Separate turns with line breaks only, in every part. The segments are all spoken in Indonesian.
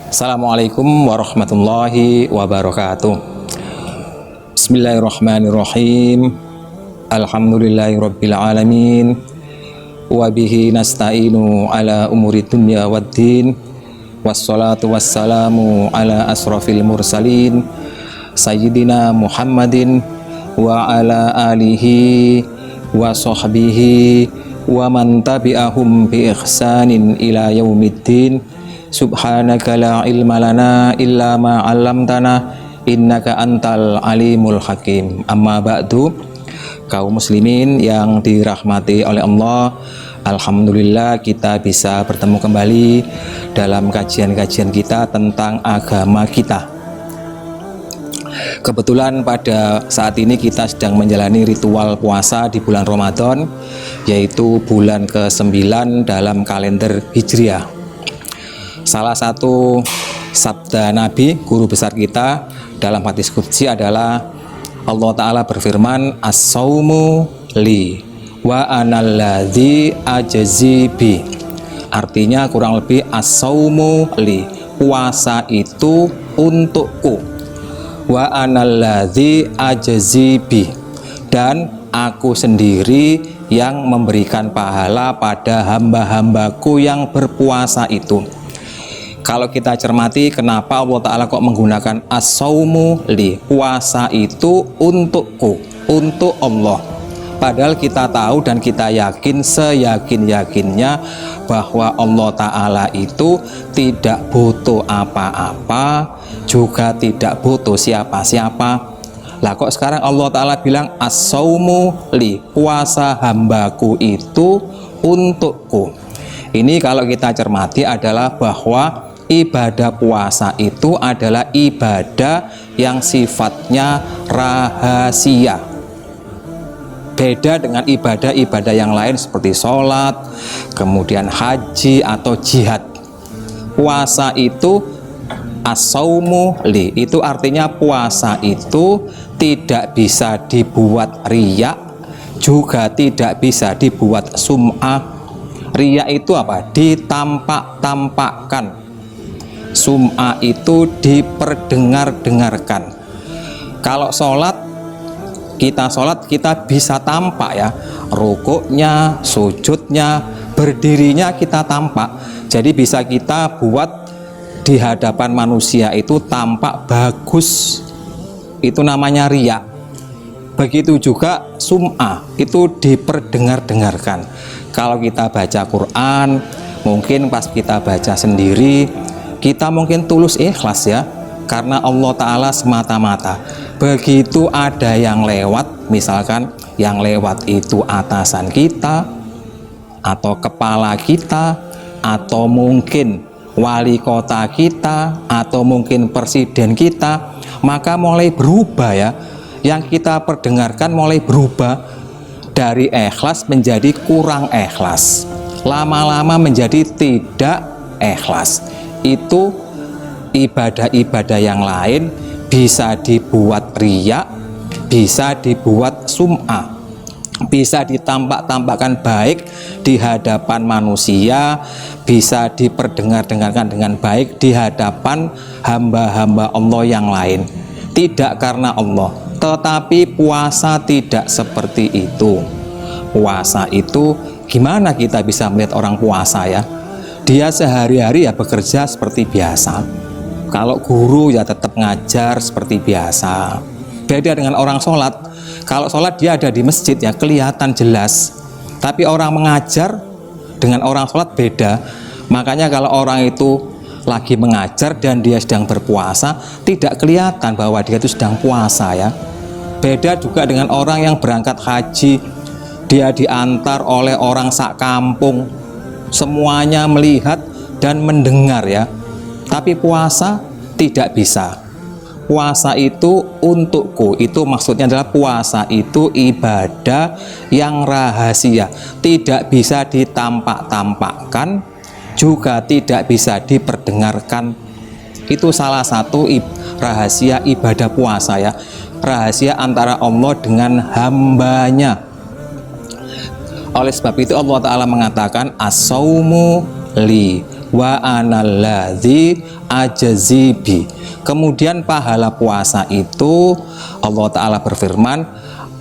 Assalamualaikum warahmatullahi wabarakatuh. Bismillahirrahmanirrahim. Alhamdulillahirabbil alamin. Wa bihi nasta'inu ala umuri dunya waddin. Wassalatu wassalamu ala asrafil mursalin sayyidina Muhammadin wa ala alihi wa sahbihi wa man tabi'ahum bi ihsanin ila yaumiddin. Subhanaka la ilma lana illa ma 'allamtana innaka antal alimul hakim. Amma ba'du, kaum muslimin yang dirahmati oleh Allah, alhamdulillah kita bisa bertemu kembali dalam kajian-kajian kita tentang agama kita. Kebetulan pada saat ini kita sedang menjalani ritual puasa di bulan Ramadan, yaitu bulan ke-9 dalam kalender Hijriah. Salah satu sabda Nabi, guru besar kita dalam hadis qudsi adalah Allah Ta'ala berfirman, as-saumu li wa analladzi ajzi bi. Artinya kurang lebih as-saumu li, puasa itu untukku, wa analladzi ajzi bi, dan aku sendiri yang memberikan pahala pada hamba-hambaku yang berpuasa itu. Kalau kita cermati, kenapa Allah Ta'ala kok menggunakan as-saumu li, puasa itu untukku, untuk Allah. Padahal kita tahu dan kita yakin seyakin-yakinnya bahwa Allah Ta'ala itu tidak butuh apa-apa, juga tidak butuh siapa-siapa. Lah kok sekarang Allah Ta'ala bilang as-saumu li, puasa hambaku itu untukku. Ini kalau kita cermati adalah bahwa ibadah puasa itu adalah ibadah yang sifatnya rahasia. Beda dengan ibadah-ibadah yang lain seperti sholat, kemudian haji atau jihad. Puasa itu as-saumu li, itu artinya puasa itu tidak bisa dibuat riya, juga tidak bisa dibuat sum'ah. Riya itu apa? Ditampak-tampakkan. Sum'ah itu diperdengar-dengarkan. Kalau sholat kita bisa tampak ya, rukuknya, sujudnya, berdirinya kita tampak. Jadi bisa kita buat di hadapan manusia itu tampak bagus. Itu namanya riya. Begitu juga sum'ah, itu diperdengar-dengarkan. Kalau kita baca Quran, mungkin pas kita baca sendiri, kita mungkin tulus ikhlas ya, karena Allah Ta'ala semata-mata. Begitu ada yang lewat, misalkan yang lewat itu atasan kita, atau kepala kita, atau mungkin wali kota kita, atau mungkin presiden kita, maka mulai berubah ya, yang kita perdengarkan mulai berubah dari ikhlas menjadi kurang ikhlas, lama-lama menjadi tidak ikhlas. Itu ibadah-ibadah yang lain bisa dibuat riya, bisa dibuat sum'ah, bisa ditampak-tampakkan baik di hadapan manusia, bisa diperdengar-dengarkan dengan baik di hadapan hamba-hamba Allah yang lain. Tidak karena Allah, tetapi puasa tidak seperti itu. Puasa itu gimana kita bisa melihat orang puasa ya? Dia sehari-hari ya bekerja seperti biasa. Kalau guru ya tetap ngajar seperti biasa. Beda dengan orang sholat. Kalau sholat dia ada di masjid ya kelihatan jelas. Tapi orang mengajar dengan orang sholat beda. Makanya kalau orang itu lagi mengajar dan dia sedang berpuasa, tidak kelihatan bahwa dia itu sedang puasa ya. Beda juga dengan orang yang berangkat haji. Dia diantar oleh orang sak kampung, semuanya melihat dan mendengar ya. Tapi puasa tidak bisa. Puasa itu untukku, itu maksudnya adalah puasa itu ibadah yang rahasia, tidak bisa ditampak-tampakkan, juga tidak bisa diperdengarkan. Itu salah satu rahasia ibadah puasa ya, rahasia antara Allah dengan hambanya. Oleh sebab itu Allah Ta'ala mengatakan as-saumu li, wa analladzi ajzibi. Kemudian pahala puasa itu Allah Ta'ala berfirman,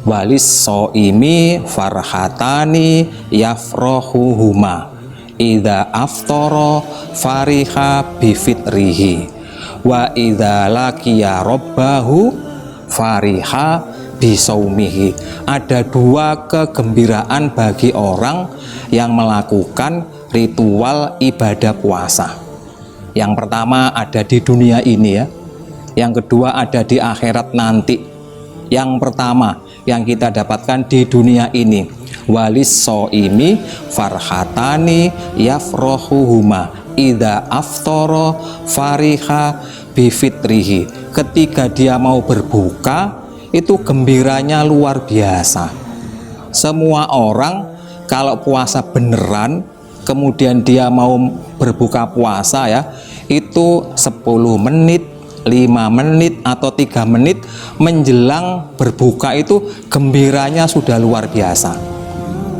walis soimi farhatani yafrohuhuma idza aftara fariha bifitrihi wa idza laqiya rabbahu fariha bisaumihi. Ada dua kegembiraan bagi orang yang melakukan ritual ibadah puasa. Yang pertama ada di dunia ini ya, yang kedua ada di akhirat nanti. Yang pertama yang kita dapatkan di dunia ini, walis soimi farhatani yafrohuhuma idza aftara fariha bifitrihi. Ketika dia mau berbuka itu gembiranya luar biasa. Semua orang kalau puasa beneran kemudian dia mau berbuka puasa ya, itu 10 menit, 5 menit atau 3 menit menjelang berbuka itu gembiranya sudah luar biasa.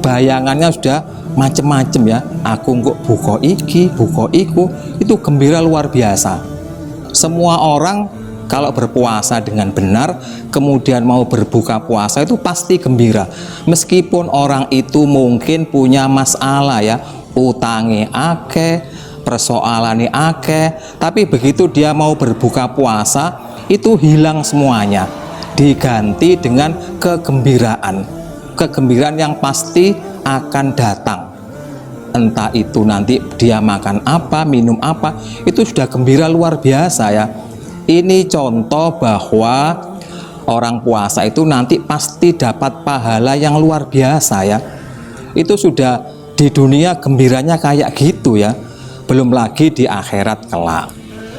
Bayangannya sudah macem-macem ya, aku kok buka iki, buka iku, itu gembira luar biasa. Semua orang kalau berpuasa dengan benar kemudian mau berbuka puasa itu pasti gembira. Meskipun orang itu mungkin punya masalah ya, utangi akeh, persoalannya akeh, tapi begitu dia mau berbuka puasa itu hilang semuanya, diganti dengan kegembiraan yang pasti akan datang. Entah itu nanti dia makan apa, minum apa, itu sudah gembira luar biasa ya. Ini contoh bahwa orang puasa itu nanti pasti dapat pahala yang luar biasa ya. Itu sudah di dunia gembiranya kayak gitu ya, belum lagi di akhirat kelak.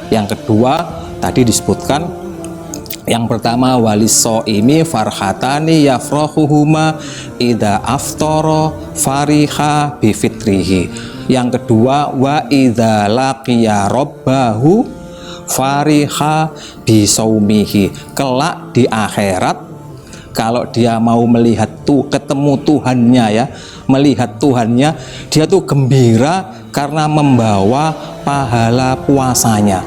Yang kedua tadi disebutkan, yang pertama walis soimi farhatani yafrohuhuma idza aftara fariha bifitrihi. Yang kedua wa idza laqiya rabbahu fariha bisaumihi. Kelak di akhirat kalau dia mau melihat ketemu Tuhannya ya, melihat Tuhannya, dia tuh gembira karena membawa pahala puasanya.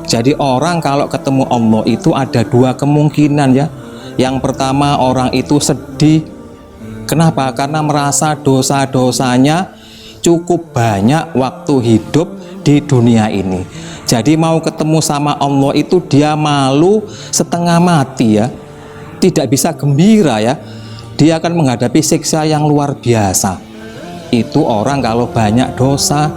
Jadi orang kalau ketemu Allah itu ada dua kemungkinan ya. Yang pertama orang itu sedih. Kenapa? Karena merasa dosa-dosanya cukup banyak waktu hidup di dunia ini. Jadi mau ketemu sama Allah itu dia malu setengah mati ya, tidak bisa gembira ya. Dia akan menghadapi siksa yang luar biasa. Itu orang kalau banyak dosa.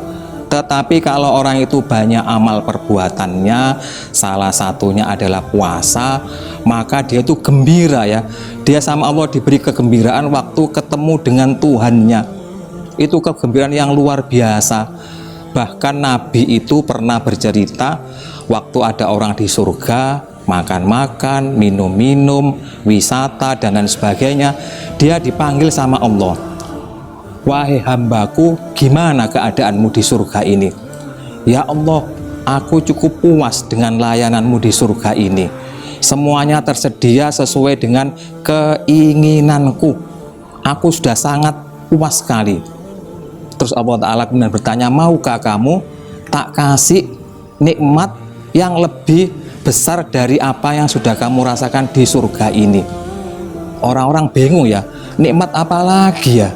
Tetapi kalau orang itu banyak amal perbuatannya, salah satunya adalah puasa, maka dia itu gembira ya. Dia sama Allah diberi kegembiraan waktu ketemu dengan Tuhannya. Itu kegembiraan yang luar biasa. Bahkan Nabi itu pernah bercerita, waktu ada orang di surga makan-makan, minum-minum, wisata dan lain sebagainya, dia dipanggil sama Allah, wahai hambaku, gimana keadaanmu di surga ini? Ya Allah, aku cukup puas dengan layananmu di surga ini, semuanya tersedia sesuai dengan keinginanku, aku sudah sangat puas sekali. Terus Allah Ta'ala kemudian bertanya, maukah kamu tak kasih nikmat yang lebih besar dari apa yang sudah kamu rasakan di surga ini? Orang-orang bingung ya, nikmat apa lagi ya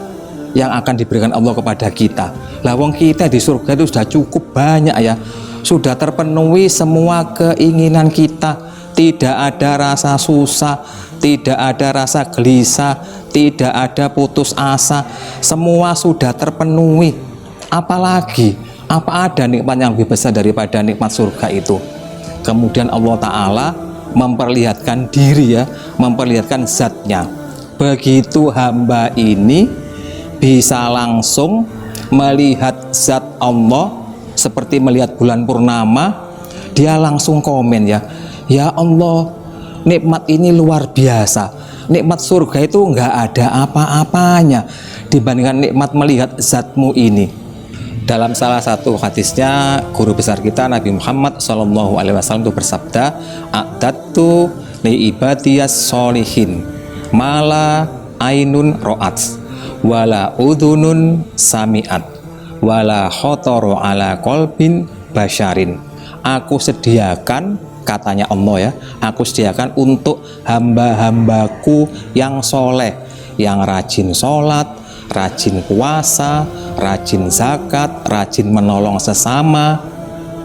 yang akan diberikan Allah kepada kita? Lah wong kita di surga itu sudah cukup banyak ya, sudah terpenuhi semua keinginan kita, tidak ada rasa susah, tidak ada rasa gelisah, tidak ada putus asa, semua sudah terpenuhi. Apalagi, apa ada nikmat yang lebih besar daripada nikmat surga itu? Kemudian Allah Ta'ala memperlihatkan diri ya, memperlihatkan zatnya. Begitu hamba ini bisa langsung melihat zat Allah seperti melihat bulan purnama, dia langsung komen ya, ya Allah, nikmat ini luar biasa. Nikmat surga itu nggak ada apa-apanya dibandingkan nikmat melihat zatmu ini. Dalam salah satu hadisnya, guru besar kita Nabi Muhammad SAW itu bersabda, a'dadtu li ibadiyas solihin mala ainun ro'at wala udhunun sami'at wala khotoro ala qalbin basyarin. Aku sediakan, katanya Allah ya, aku sediakan untuk hamba-hambaku yang soleh, yang rajin sholat, rajin puasa, rajin zakat, rajin menolong sesama.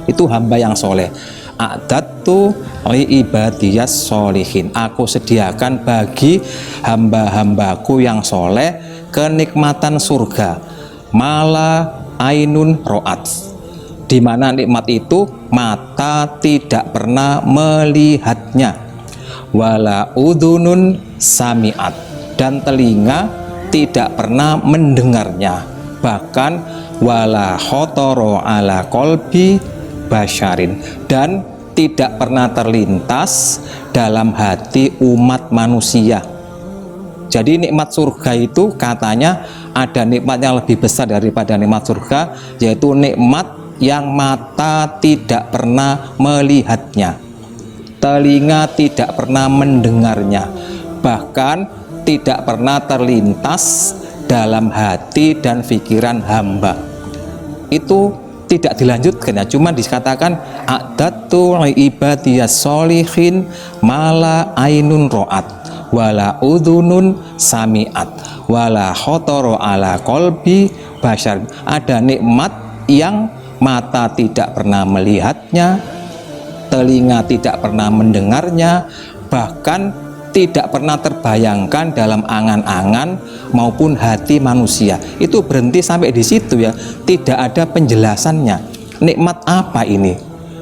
Itu hamba yang soleh. A'dadtu li ibadiyas sholihin. Aku sediakan bagi hamba-hambaku yang soleh kenikmatan surga. Mala ainun ro'at, di mana nikmat itu mata tidak pernah melihatnya. Wala udhunun sami'at, dan telinga tidak pernah mendengarnya. Bahkan wala khotoro ala qalbi basyarin, dan tidak pernah terlintas dalam hati umat manusia. Jadi nikmat surga itu katanya ada nikmat yang lebih besar daripada nikmat surga, yaitu nikmat yang mata tidak pernah melihatnya, telinga tidak pernah mendengarnya, bahkan tidak pernah terlintas dalam hati dan pikiran hamba. Itu tidak dilanjutkan ya, cuma dikatakan a'dadtu li ibadiyas sholihin mala ainun ro'at wala udhunun sami'at wala khotoro ala qalbi basyar. Ada nikmat yang mata tidak pernah melihatnya, telinga tidak pernah mendengarnya, bahkan tidak pernah terbayangkan dalam angan-angan maupun hati manusia. Itu berhenti sampai di situ ya, tidak ada penjelasannya. Nikmat apa ini?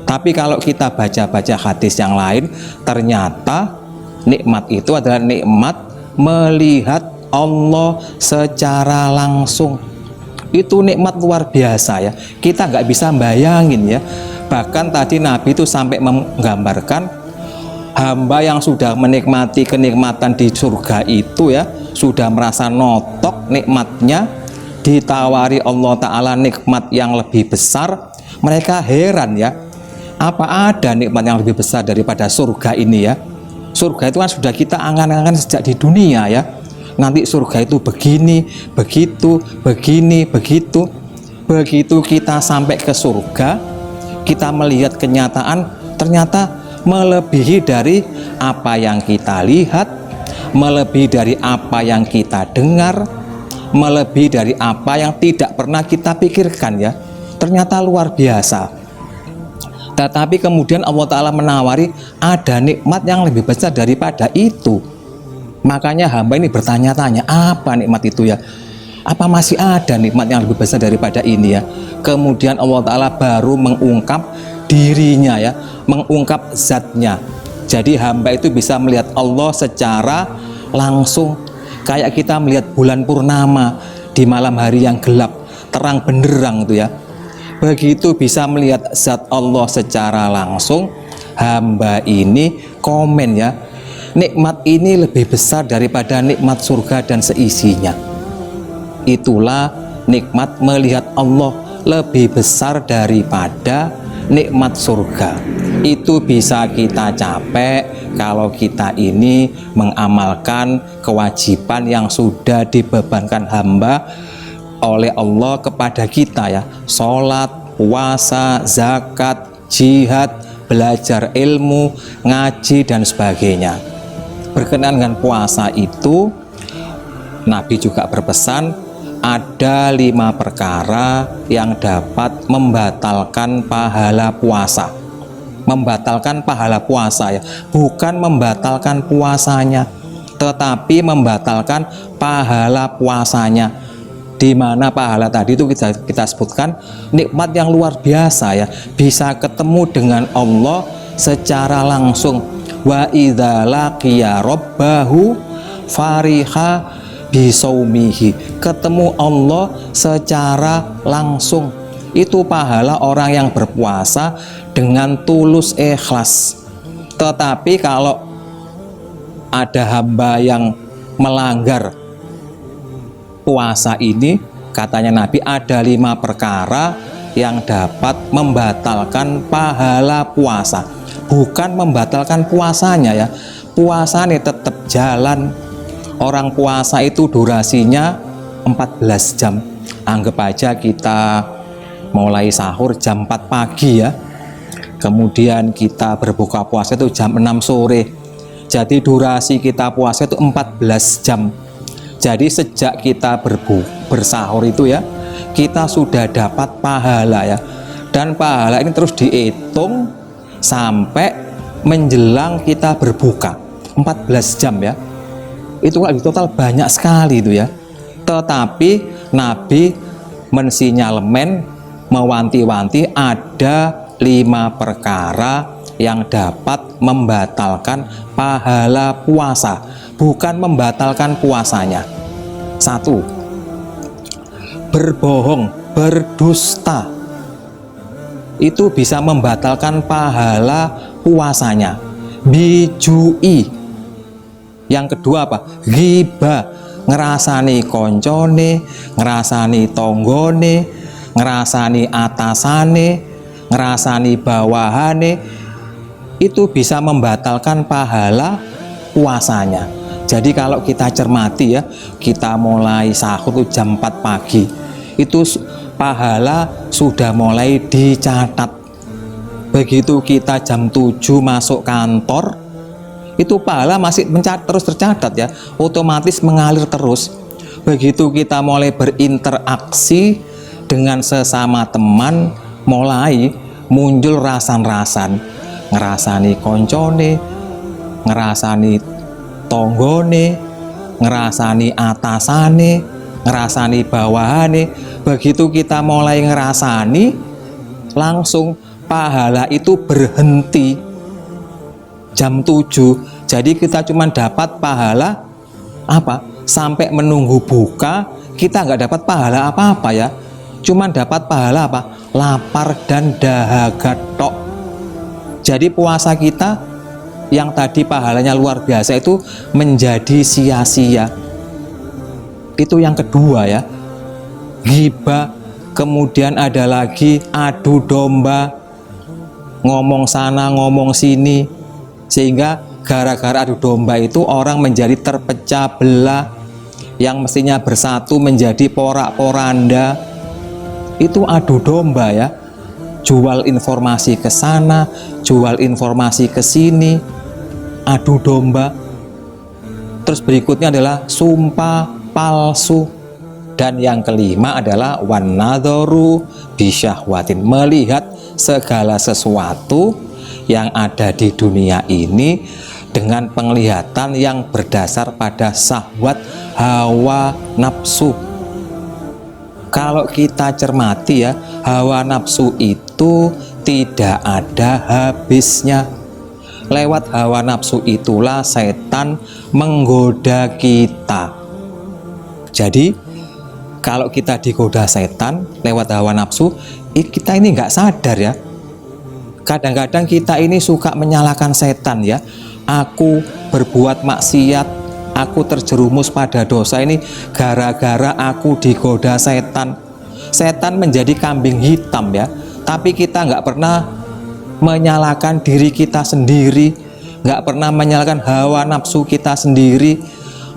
Tapi kalau kita baca-baca hadis yang lain, ternyata nikmat itu adalah nikmat melihat Allah secara langsung. Itu nikmat luar biasa ya, kita nggak bisa bayangin ya. Bahkan tadi Nabi itu sampai menggambarkan hamba yang sudah menikmati kenikmatan di surga itu ya, sudah merasa notok nikmatnya, ditawari Allah Ta'ala nikmat yang lebih besar, mereka heran ya, apa ada nikmat yang lebih besar daripada surga ini ya. Surga itu kan sudah kita angan-angan sejak di dunia ya, nanti surga itu begini, begitu, begini, begitu. Begitu kita sampai ke surga, kita melihat kenyataan, ternyata melebihi dari apa yang kita lihat, melebihi dari apa yang kita dengar, melebihi dari apa yang tidak pernah kita pikirkan ya. Ternyata luar biasa. Tetapi kemudian Allah Ta'ala menawari ada nikmat yang lebih besar daripada itu. Makanya hamba ini bertanya-tanya, apa nikmat itu ya? Apa masih ada nikmat yang lebih besar daripada ini ya? Kemudian Allah Ta'ala baru mengungkap dirinya ya, mengungkap zatnya. Jadi hamba itu bisa melihat Allah secara langsung, kayak kita melihat bulan purnama di malam hari yang gelap, terang benderang itu ya. Begitu bisa melihat zat Allah secara langsung, hamba ini komen ya, nikmat ini lebih besar daripada nikmat surga dan seisinya. Itulah nikmat melihat Allah, lebih besar daripada nikmat surga. Itu bisa kita capai kalau kita ini mengamalkan kewajiban yang sudah dibebankan hamba oleh Allah kepada kita ya, sholat, puasa, zakat, jihad, belajar ilmu, ngaji dan sebagainya. Berkenaan dengan puasa itu, Nabi juga berpesan ada 5 perkara yang dapat membatalkan pahala puasa. Membatalkan pahala puasa ya, bukan membatalkan puasanya, tetapi membatalkan pahala puasanya. Di mana pahala tadi itu kita sebutkan nikmat yang luar biasa ya, bisa ketemu dengan Allah secara langsung. Wa idza laqiya rabbahu fariha bisaumihi, ketemu Allah secara langsung. Itu pahala orang yang berpuasa dengan tulus ikhlas. Tetapi kalau ada hamba yang melanggar puasa ini, katanya Nabi ada 5 perkara yang dapat membatalkan pahala puasa. Bukan membatalkan puasanya ya, puasanya tetap jalan. Orang puasa itu durasinya 14 jam, Anggap aja kita mulai sahur jam 4 pagi ya, kemudian kita berbuka puasa itu jam 6 sore. Jadi durasi kita puasa itu 14 jam. Jadi sejak kita bersahur itu ya, kita sudah dapat pahala ya. Dan pahala ini terus dihitung sampai menjelang kita berbuka 14 jam ya. Itu kalau di total banyak sekali itu ya. Tetapi Nabi mensinyalemen, mewanti-wanti ada 5 perkara yang dapat membatalkan pahala puasa, bukan membatalkan puasanya. 1. Berbohong, berdusta, itu bisa membatalkan pahala puasanya. Bijui. Yang kedua apa? Ghibah, ngerasani koncone, ngerasani tonggone, ngerasani atasane, ngerasani bawahane, itu bisa membatalkan pahala puasanya. Jadi kalau kita cermati ya, kita mulai sahur jam 4 pagi, itu pahala sudah mulai dicatat. Begitu kita jam 7 masuk kantor, itu pahala masih terus tercatat ya, otomatis mengalir terus. Begitu kita mulai berinteraksi dengan sesama teman, mulai muncul rasan-rasan, ngerasani koncone, ngerasani tonggone, ngerasani atasane, ngerasani bawahane. Begitu kita mulai ngerasani, langsung pahala itu berhenti jam 7. Jadi kita cuma dapat pahala apa? Sampai menunggu buka, kita nggak dapat pahala apa-apa ya. Cuma dapat pahala apa? Lapar dan dahaga tok. Jadi puasa kita yang tadi pahalanya luar biasa itu menjadi sia-sia. Itu yang kedua ya. Ghibah, kemudian ada lagi adu domba, ngomong sana ngomong sini, sehingga gara-gara adu domba itu orang menjadi terpecah belah, yang mestinya bersatu menjadi porak-poranda. Itu adu domba ya, jual informasi ke sana, jual informasi ke sini, adu domba. Terus berikutnya adalah sumpah palsu. Dan yang kelima adalah wanadharu bisyahwatin, melihat segala sesuatu yang ada di dunia ini dengan penglihatan yang berdasar pada syahwat, hawa nafsu. Kalau kita cermati ya, hawa nafsu itu tidak ada habisnya. Lewat hawa nafsu itulah setan menggoda kita. Jadi kalau kita digoda setan lewat hawa nafsu, kita ini nggak sadar ya. Kadang-kadang kita ini suka menyalahkan setan ya. Aku berbuat maksiat, aku terjerumus pada dosa ini gara-gara aku digoda setan. Setan menjadi kambing hitam ya. Tapi kita nggak pernah menyalahkan diri kita sendiri, nggak pernah menyalahkan hawa nafsu kita sendiri.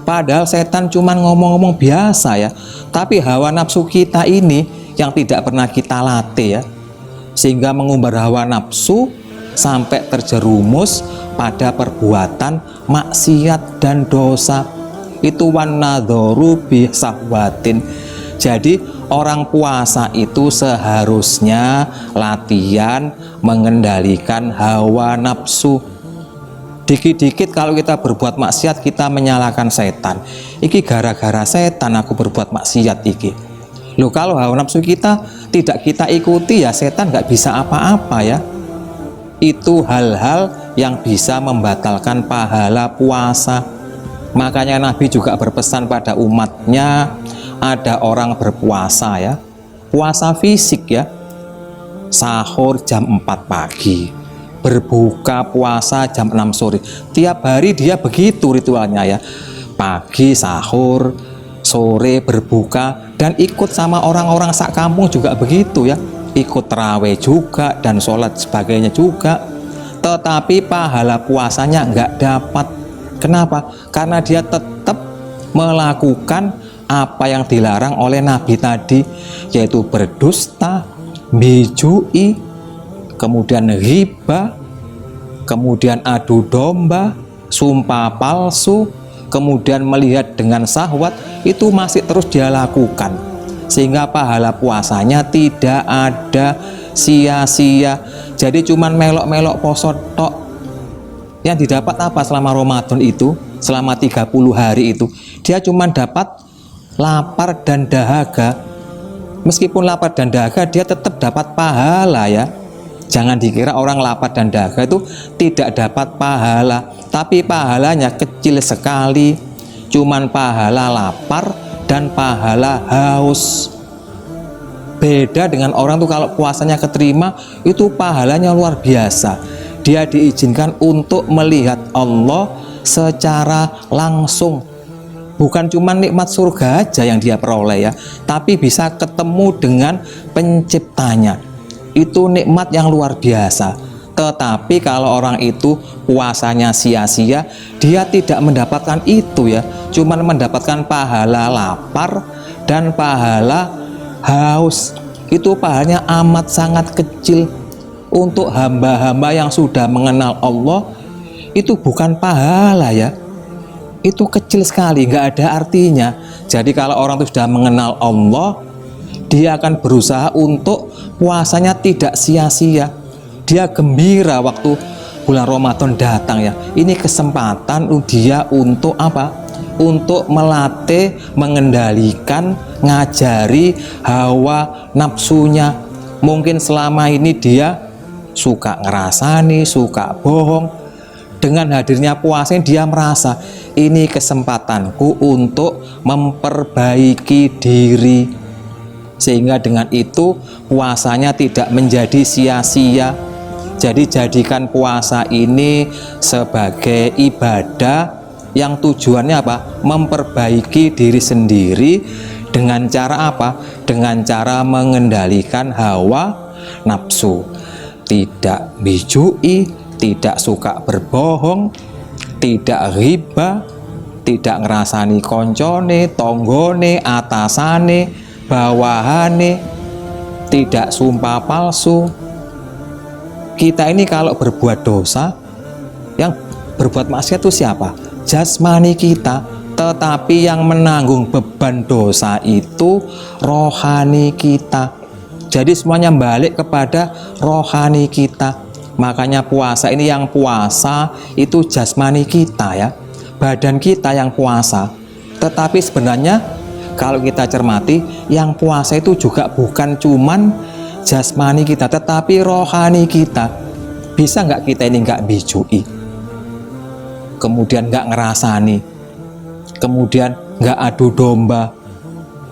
Padahal setan cuma ngomong-ngomong biasa ya, tapi hawa nafsu kita ini yang tidak pernah kita latih ya, sehingga mengumbar hawa nafsu sampai terjerumus pada perbuatan maksiat dan dosa. Itu wanadharu bisahwatin. Jadi orang puasa itu seharusnya latihan mengendalikan hawa nafsu. Dikit-dikit kalau kita berbuat maksiat, kita menyalahkan setan. Iki gara-gara setan aku berbuat maksiat iki. Loh, kalau hawa nafsu kita tidak kita ikuti ya, setan nggak bisa apa-apa ya. Itu hal-hal yang bisa membatalkan pahala puasa. Makanya Nabi juga berpesan pada umatnya, ada orang berpuasa ya, puasa fisik ya, sahur jam 4 pagi, berbuka puasa jam 6 sore. Tiap hari dia begitu ritualnya ya, pagi sahur, sore berbuka, dan ikut sama orang-orang sak kampung juga begitu ya, ikut terawih juga dan sholat sebagainya juga. Tetapi pahala puasanya nggak dapat. Kenapa? Karena dia tetap melakukan apa yang dilarang oleh Nabi tadi, yaitu berdusta, bijui, kemudian riba, kemudian adu domba, sumpah palsu, kemudian melihat dengan syahwat, itu masih terus dia lakukan, sehingga pahala puasanya tidak ada sia-sia. Jadi cuman melok-melok poso tok. Yang didapat apa selama Ramadan itu, selama 30 hari itu? Dia cuman dapat lapar dan dahaga. Meskipun lapar dan dahaga, dia tetap dapat pahala ya. Jangan dikira orang lapar dan dahaga itu tidak dapat pahala, tapi pahalanya kecil sekali. Cuman pahala lapar dan pahala haus. Beda dengan orang tuh kalau puasanya keterima, itu pahalanya luar biasa. Dia diizinkan untuk melihat Allah secara langsung. Bukan cuma nikmat surga aja yang dia peroleh ya, tapi bisa ketemu dengan penciptanya. Itu nikmat yang luar biasa. Tetapi kalau orang itu puasanya sia-sia, dia tidak mendapatkan itu ya, cuman mendapatkan pahala lapar dan pahala haus. Itu pahalanya amat sangat kecil. Untuk hamba-hamba yang sudah mengenal Allah, itu bukan pahala ya, itu kecil sekali, nggak ada artinya. Jadi kalau orang itu sudah mengenal Allah, dia akan berusaha untuk puasanya tidak sia-sia. Dia gembira waktu bulan Ramadan datang ya. Ini kesempatan dia untuk apa? Untuk melatih, mengendalikan, ngajari hawa nafsunya. Mungkin selama ini dia suka ngerasani, suka bohong. Dengan hadirnya puasa dia merasa ini kesempatanku untuk memperbaiki diri, sehingga dengan itu puasanya tidak menjadi sia-sia. Jadi jadikan puasa ini sebagai ibadah yang tujuannya apa? Memperbaiki diri sendiri. Dengan cara apa? Dengan cara mengendalikan hawa nafsu. Tidak bijui, tidak suka berbohong, tidak riba, tidak ngerasani koncone, tonggone, atasane, bawahane, tidak sumpah palsu. Kita ini kalau berbuat dosa, yang berbuat maksiat itu siapa? Jasmani kita. Tetapi yang menanggung beban dosa itu rohani kita. Jadi semuanya balik kepada rohani kita. Makanya puasa ini, yang puasa itu jasmani kita ya, badan kita yang puasa. Tetapi sebenarnya kalau kita cermati, yang puasa itu juga bukan cuman jasmani kita, tetapi rohani kita. Bisa nggak kita ini nggak bijui, kemudian nggak ngerasani, kemudian nggak adu domba,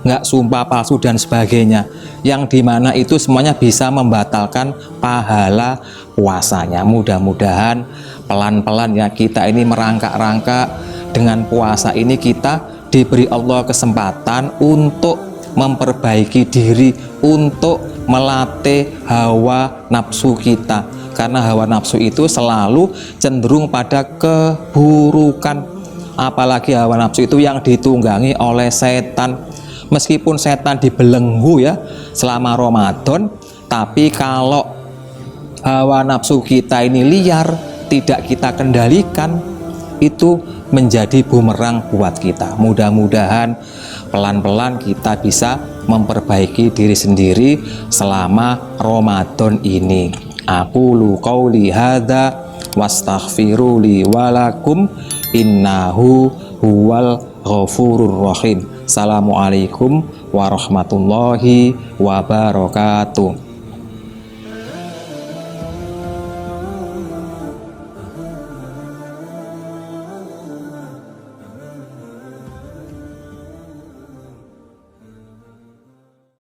nggak sumpah palsu dan sebagainya, yang dimana itu semuanya bisa membatalkan pahala puasanya. Mudah-mudahan pelan-pelan ya kita ini merangkak-rangkak. Dengan puasa ini kita diberi Allah kesempatan untuk memperbaiki diri, untuk melatih hawa nafsu kita, karena hawa nafsu itu selalu cenderung pada keburukan. Apalagi hawa nafsu itu yang ditunggangi oleh setan. Meskipun setan dibelenggu ya selama Ramadan, tapi kalau hawa nafsu kita ini liar, tidak kita kendalikan, itu menjadi bumerang buat kita. Mudah-mudahan pelan-pelan kita bisa memperbaiki diri sendiri selama Ramadan ini. Aqulu qauli hadza wastaghfiru li walakum innahu huwal ghafurur rahim. Assalamualaikum warahmatullahi wabarakatuh.